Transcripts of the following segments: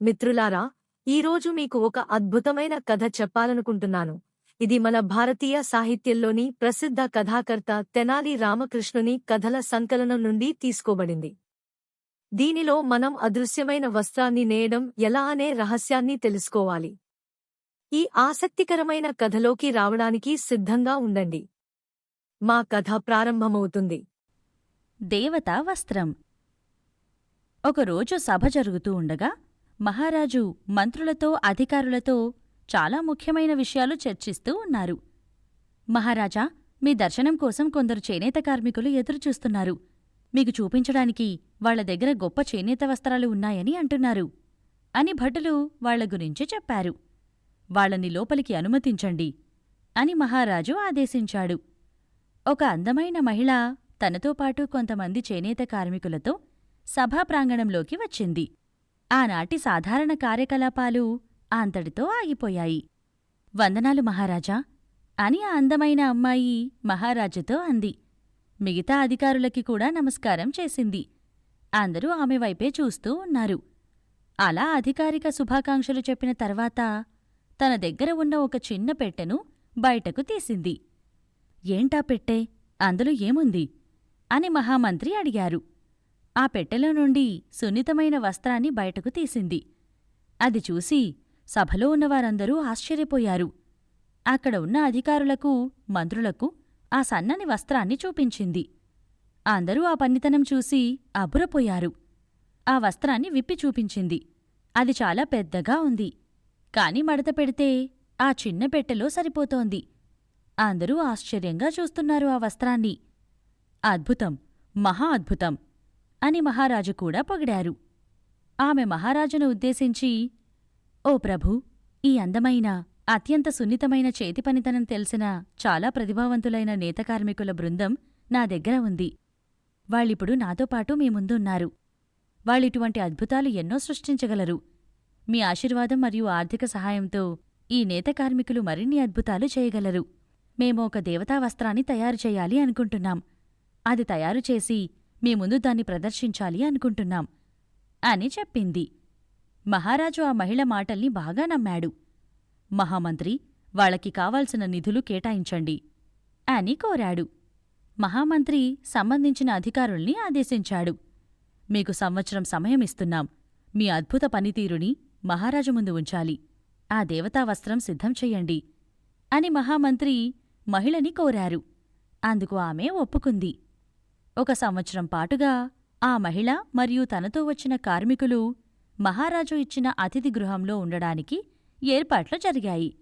మిత్రులారా, ఈరోజు మీకు ఒక అద్భుతమైన కథ చెప్పాలనుకుంటున్నాను. ఇది మన భారతీయ సాహిత్యంలోని ప్రసిద్ధ కథాకర్త తెనాలి రామకృష్ణుని కథల సంకలనం నుండి తీసుకోబడింది. దీనిలో మనం అదృశ్యమైన వస్త్రాన్ని నేయడం ఎలా అనే రహస్యాన్ని తెలుసుకోవాలి. ఈ ఆసక్తికరమైన కథలోకి రావడానికి సిద్ధంగా ఉండండి. మా కథ ప్రారంభమవుతుంది. దేవతా వస్త్రం. ఒకరోజు సభ జరుగుతూ ఉండగా మహారాజు మంత్రులతో అధికారులతో చాలా ముఖ్యమైన విషయాలు చర్చిస్తూ ఉన్నారు. మహారాజా, మీ దర్శనం కోసం కొందరు చేనేత కార్మికులు ఎదురుచూస్తున్నారు. మీకు చూపించడానికి వాళ్ల దగ్గర గొప్ప చేనేత వస్త్రాలు ఉన్నాయని అంటున్నారు అని భటులు వాళ్ల గురించి చెప్పారు. వాళ్ళని లోపలికి అనుమతించండి అని మహారాజు ఆదేశించాడు. ఒక అందమైన మహిళ తనతో పాటు కొంతమంది చేనేత కార్మికులతో సభా ప్రాంగణంలోకి వచ్చింది. ఆనాటి సాధారణ కార్యకలాపాలు అంతటితో ఆగిపోయాయి. వందనాలు మహారాజా అని ఆ అందమైన అమ్మాయి మహారాజుతో అంది. మిగతా అధికారులకి కూడా నమస్కారం చేసింది. అందరూ ఆమె వైపే చూస్తూ ఉన్నారు. అలా అధికారిక శుభాకాంక్షలు చెప్పిన తర్వాత తన దగ్గర ఉన్న ఒక చిన్న పెట్టెను బయటకు తీసింది. ఏంటా పెట్టె? అందులో ఏముంది అని మహామంత్రి అడిగారు. ఆ పెట్టెలో నుండి సున్నితమైన వస్త్రాన్ని బయటకు తీసింది. అది చూసి సభలో ఉన్నవారందరూ ఆశ్చర్యపోయారు. అక్కడ ఉన్న అధికారులకు, మంత్రులకు ఆ సన్నని వస్త్రాన్ని చూపించింది. అందరూ ఆ పనితనం చూసి అబ్బురపోయారు. ఆ వస్త్రాన్ని విప్పి చూపించింది. అది చాలా పెద్దగా ఉంది. కాని మడత పెడితే ఆ చిన్న పెట్టెలో సరిపోతోంది. అందరూ ఆశ్చర్యంగా చూస్తున్నారు ఆ వస్త్రాన్ని. అద్భుతం, మహా అద్భుతం అని మహారాజు కూడా పొగిడారు. ఆమె మహారాజును ఉద్దేశించి, ఓ ప్రభూ, ఈ అందమైన, అత్యంత సున్నితమైన చేతిపనితనం తెలిసిన చాలా ప్రతిభావంతులైన నేతకార్మికుల బృందం నా దగ్గర ఉంది. వాళ్ళిప్పుడు నాతో పాటు మీ ముందున్నారు. వాళ్ళిటువంటి అద్భుతాలు ఎన్నో సృష్టించగలరు. మీ ఆశీర్వాదం మరియు ఆర్థిక సహాయంతో ఈ నేతకార్మికులు మరిన్ని అద్భుతాలు చేయగలరు. మేము ఒక దేవతా వస్త్రాన్ని తయారు చేయాలి అనుకుంటున్నాం. అది తయారు చేసి మీ ముందు దాన్ని ప్రదర్శించాలి అనుకుంటున్నాం అని చెప్పింది. మహారాజు ఆ మహిళ మాటల్ని బాగా నమ్మాడు. మహామంత్రి, వాళ్ళకి కావాల్సిన నిధులు కేటాయించండి అని కోరాడు. మహామంత్రి సంబంధించిన అధికారుల్ని ఆదేశించాడు. మీకు సంవత్సరం సమయమిస్తున్నాం. మీ అద్భుత పనితీరుని మహారాజు ముందు ఉంచాలి. ఆ దేవతా వస్త్రం సిద్ధం చెయ్యండి అని మహామంత్రి మహిళని కోరారు. అందుకు ఆమె ఒప్పుకుంది. ఒక సంవత్సరం పాటుగా ఆ మహిళ మరియు తనతో వచ్చిన కార్మికులు మహారాజు ఇచ్చిన అతిథి గృహంలో ఉండడానికి ఏర్పాట్లు జరిగాయి.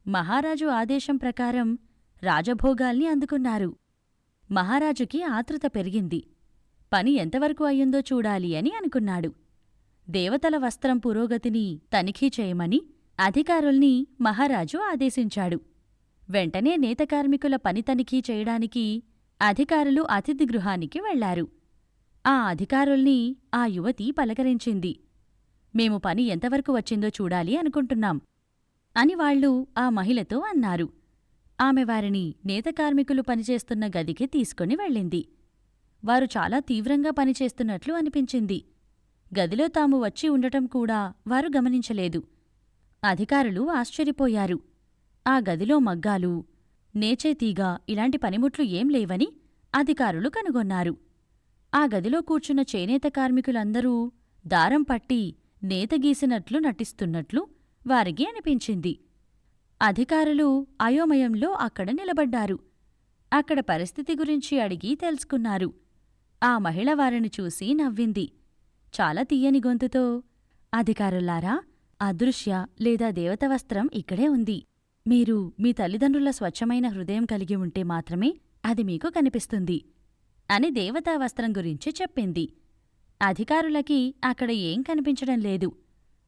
మహారాజు ఆదేశం ప్రకారం రాజభోగాల్ని అందుకున్నారు. మహారాజుకి ఆతృత పెరిగింది. పని ఎంతవరకు అయ్యిందో చూడాలి అని అనుకున్నాడు. దేవతల వస్త్రం పురోగతిని తనిఖీ చేయమని అధికారుల్ని మహారాజు ఆదేశించాడు. వెంటనే నేతకార్మికుల పని తనిఖీ చేయడానికి అధికారులు అతిథి గృహానికి వెళ్లారు. ఆ అధికారుల్ని ఆ యువతి పలకరించింది. మేము పని ఎంతవరకు వచ్చిందో చూడాలి అనుకుంటున్నాం అని వాళ్లు ఆ మహిళతో అన్నారు. ఆమె వారిని నేతకార్మికులు పనిచేస్తున్న గదికి తీసుకుని వెళ్ళింది. వారు చాలా తీవ్రంగా పనిచేస్తున్నట్లు అనిపించింది. గదిలో తాము వచ్చి ఉండటం కూడా వారు గమనించలేదు. అధికారులు ఆశ్చర్యపోయారు. ఆ గదిలో మగ్గాలు, నేచేతీగ ఇలాంటి పనిముట్లు ఏం లేవని అధికారులు కనుగొన్నారు. ఆ గదిలో కూర్చున్న చేనేత కార్మికులందరూ దారం పట్టి నేతగీసినట్లు నటిస్తున్నట్లు వారికి అనిపించింది. అధికారులు అయోమయంలో అక్కడ నిలబడ్డారు. అక్కడ పరిస్థితి గురించి అడిగి తెలుసుకున్నారు. ఆ మహిళ వారిని చూసి నవ్వింది. చాలా తీయని గొంతుతో, అధికారులారా, అదృశ్య లేదా దేవతవస్త్రం ఇక్కడే ఉంది. మీరు మీ తల్లిదండ్రుల స్వచ్ఛమైన హృదయం కలిగి ఉంటే మాత్రమే అది మీకు కనిపిస్తుంది అని దేవతా వస్త్రం గురించి చెప్పింది. అధికారులకి అక్కడ ఏం కనిపించడం లేదు.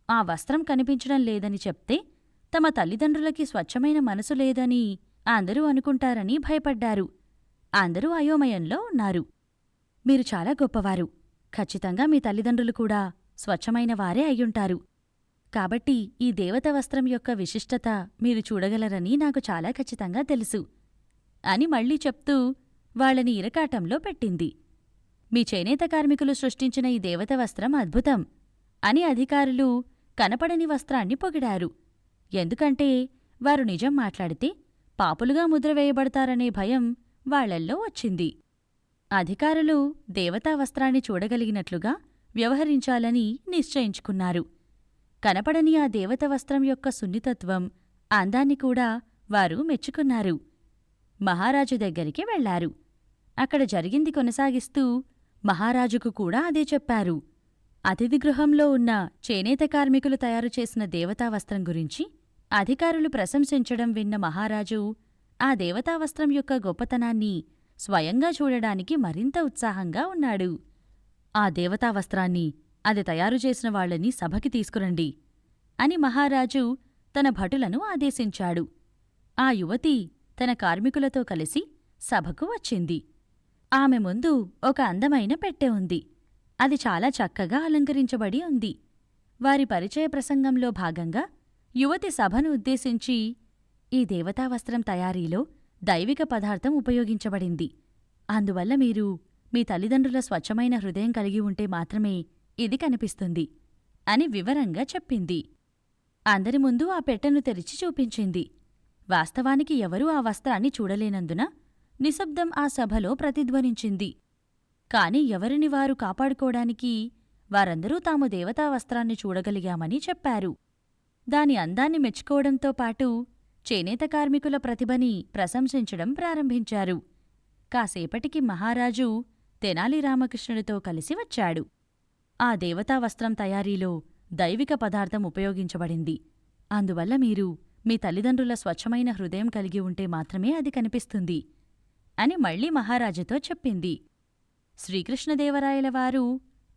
ఆ వస్త్రం కనిపించడం లేదని చెప్తే తమ తల్లిదండ్రులకి స్వచ్ఛమైన మనసు లేదని అందరూ అనుకుంటారని భయపడ్డారు. అందరూ అయోమయంలో ఉన్నారు. మీరు చాలా గొప్పవారు. ఖచ్చితంగా మీ తల్లిదండ్రులు కూడా స్వచ్ఛమైన వారే అయ్యుంటారు. కాబట్టి ఈ దేవత వస్త్రం యొక్క విశిష్టత మీరు చూడగలరని నాకు చాలా ఖచ్చితంగా తెలుసు అని మళ్లీ చెప్తూ వాళ్ళని ఇరకాటంలో పెట్టింది. మీ చేనేత కార్మికులు సృష్టించిన ఈ దేవత వస్త్రం అద్భుతం అని అధికారులు కనపడని వస్త్రాన్ని పొగిడారు. ఎందుకంటే వారు నిజం మాట్లాడితే పాపులుగా ముద్రవేయబడతారనే భయం వాళ్లల్లో వచ్చింది. అధికారులు దేవతా వస్త్రాన్ని చూడగలిగినట్లుగా వ్యవహరించాలని నిశ్చయించుకున్నారు. కనపడని ఆ దేవత వస్త్రం యొక్క సున్నితత్వం, అందాన్ని కూడా వారు మెచ్చుకున్నారు. మహారాజు దగ్గరికి వెళ్లారు. అక్కడ జరిగింది కొనసాగిస్తూ మహారాజుకు కూడా అదే చెప్పారు. అతిథిగృహంలో ఉన్న చేనేత కార్మికులు తయారుచేసిన దేవతావస్త్రం గురించి అధికారులు ప్రశంసించడం విన్న మహారాజు ఆ దేవతావస్త్రం యొక్క గొప్పతనాన్ని స్వయంగా చూడడానికి మరింత ఉత్సాహంగా ఉన్నాడు. ఆ దేవతావస్త్రాన్ని, అది తయారుచేసిన వాళ్లని సభకి తీసుకురండి అని మహారాజు తన భటులను ఆదేశించాడు. ఆ యువతి తన కార్మికులతో కలిసి సభకు వచ్చింది. ఆమె ముందు ఒక అందమైన పెట్టె ఉంది. అది చాలా చక్కగా అలంకరించబడి ఉంది. వారి పరిచయ ప్రసంగంలో భాగంగా యువతి సభను ఉద్దేశించి, ఈ దేవతావస్త్రం తయారీలో దైవిక పదార్థం ఉపయోగించబడింది. అందువల్ల మీరు మీ తల్లిదండ్రుల స్వచ్ఛమైన హృదయం కలిగి ఉంటే మాత్రమే ఇది కనిపిస్తుంది అని వివరంగా చెప్పింది. అందరి ముందు ఆ పెట్టెను తెరిచి చూపించింది. వాస్తవానికి ఎవరూ ఆ వస్త్రాన్ని చూడలేనందున నిశ్శబ్దం ఆ సభలో ప్రతిధ్వనించింది. కాని ఎవరిని వారు కాపాడుకోవడానికి వారందరూ తాము దేవతావస్త్రాన్ని చూడగలిగామని చెప్పారు. దాని అందాన్ని మెచ్చుకోవడంతో పాటు చేనేత కార్మికుల ప్రతిభని ప్రశంసించడం ప్రారంభించారు. కాసేపటికి మహారాజు తెనాలి రామకృష్ణుడితో కలిసి వచ్చాడు. ఆ దేవతావస్త్రం తయారీలో దైవిక పదార్థం ఉపయోగించబడింది. అందువల్ల మీరు మీ తల్లిదండ్రుల స్వచ్ఛమైన హృదయం కలిగి ఉంటే మాత్రమే అది కనిపిస్తుంది అని మళ్లీ మహారాజుతో చెప్పింది. శ్రీకృష్ణదేవరాయలవారు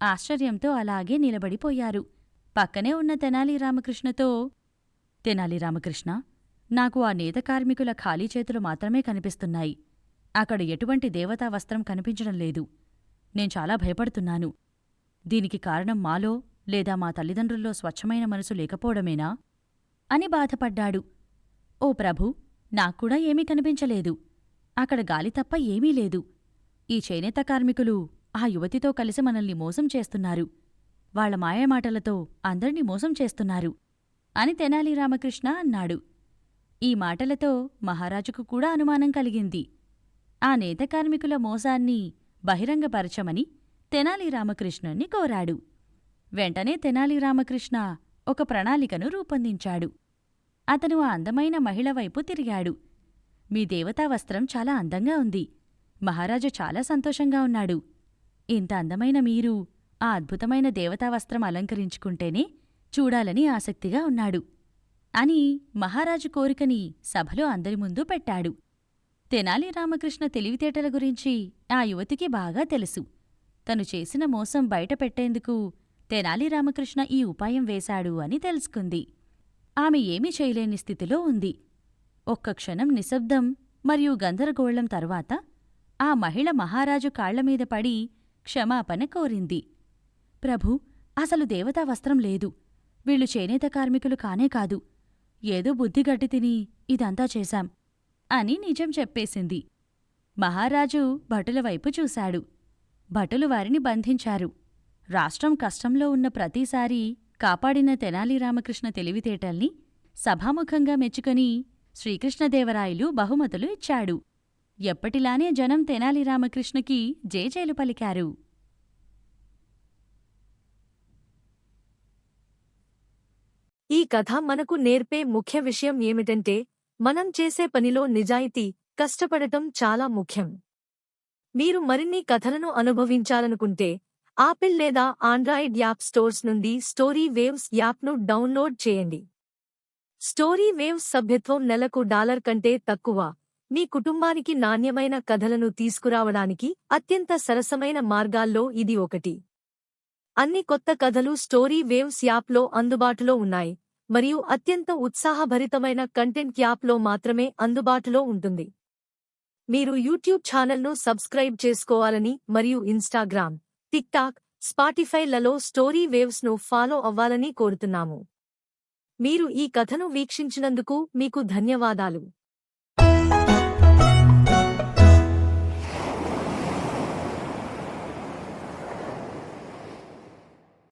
ఆశ్చర్యంతో అలాగే నిలబడిపోయారు. పక్కనే ఉన్న తెనాలి రామకృష్ణతో, తెనాలి రామకృష్ణ, నాకు ఆ నేత కార్మికుల ఖాళీ చేతులు మాత్రమే కనిపిస్తున్నాయి. అక్కడ ఎటువంటి దేవతా వస్త్రం కనిపించడం లేదు. నేను చాలా భయపడుతున్నాను. దీనికి కారణం మాలో లేదా మా తల్లిదండ్రుల్లో స్వచ్ఛమైన మనసు లేకపోవడమేనా అని బాధపడ్డాడు. ఓ ప్రభూ, నాక్కూడా ఏమీ కనిపించలేదు. అక్కడ గాలి తప్ప ఏమీ లేదు. ఈ చేనేత కార్మికులు ఆ యువతితో కలిసి మనల్ని మోసం చేస్తున్నారు. వాళ్ల మాయమాటలతో అందర్నీ మోసం చేస్తున్నారు అని తెనాలి రామకృష్ణ అన్నాడు. ఈ మాటలతో మహారాజుకు కూడా అనుమానం కలిగింది. ఆ నేత కార్మికుల మోసాన్ని బహిరంగపరచమని తెనాలి రామకృష్ణుణ్ణి కోరాడు. వెంటనే తెనాలి రామకృష్ణ ఒక ప్రణాళికను రూపొందించాడు. అతను ఆ అందమైన మహిళ వైపు తిరిగాడు. మీ దేవతావస్త్రం చాలా అందంగా ఉంది. మహారాజు చాలా సంతోషంగా ఉన్నాడు. ఇంత అందమైన మీరు ఆ అద్భుతమైన దేవతావస్త్రం అలంకరించుకుంటేనే చూడాలని ఆసక్తిగా ఉన్నాడు అని మహారాజు కోరికని సభలో అందరి ముందు పెట్టాడు. తెనాలి రామకృష్ణ తెలివితేటల గురించి ఆ యువతికి బాగా తెలుసు. తను చేసిన మోసం బయటపెట్టేందుకు తెనాలి రామకృష్ణ ఈ ఉపాయం వేశాడు అని తెలుసుకుంది. ఆమె ఏమీ చేయలేని స్థితిలో ఉంది. ఒక్క క్షణం నిశ్శబ్దం మరియు గందరగోళం తర్వాత ఆ మహిళ మహారాజు కాళ్లమీద పడి క్షమాపణ కోరింది. ప్రభూ, అసలు దేవతా వస్త్రం లేదు. వీళ్లు చేనేత కార్మికులు కానే కాదు. ఏదో బుద్ధిగట్టి తిని ఇదంతా చేశాం అని నిజం చెప్పేసింది. మహారాజు భటుల వైపు చూశాడు. భటులు వారిని బంధించారు. రాష్ట్రం కష్టంలో ఉన్న ప్రతిసారీ కాపాడిన తెనాలి రామకృష్ణ తెలివితేటల్ని సభాముఖంగా మెచ్చుకొని శ్రీకృష్ణదేవరాయలు బహుమతులు ఇచ్చాడు. ఎప్పటిలానే జనం తెనాలి రామకృష్ణకి జేజేలు పలికారు. ఈ కథ మనకు నేర్పే ముఖ్య విషయం ఏమిటంటే, మనం చేసే పనిలో నిజాయితీ, కష్టపడటం చాలా ముఖ్యం. మీరు మరిన్ని కథలను అనుభవించాలనుకుంటే ఆపిల్ లేదా ఆండ్రాయిడ్ యాప్ స్టోర్స్ నుండి స్టోరీ వేవ్స్ యాప్ను డౌన్లోడ్ చేయండి. స్టోరీ వేవ్స్ సభ్యత్వం నెలకు $1 కంటే తక్కువ. మీ కుటుంబానికి నాణ్యమైన కథలను తీసుకురావడానికి అత్యంత సరసమైన మార్గాల్లో ఇది ఒకటి. అన్ని కొత్త కథలు స్టోరీ వేవ్స్ యాప్లో అందుబాటులో ఉన్నాయి మరియు అత్యంత ఉత్సాహభరితమైన కంటెంట్ యాప్లో మాత్రమే అందుబాటులో ఉంటుంది. మీరు యూట్యూబ్ ఛానల్ను సబ్స్క్రైబ్ చేసుకోవాలని మరియు ఇన్స్టాగ్రామ్, టిక్టాక్, స్పాటిఫైలలో స్టోరీ వేవ్స్ను ఫాలో అవ్వాలని కోరుతున్నాము. మీరు ఈ కథను వీక్షించినందుకు మీకు ధన్యవాదాలు.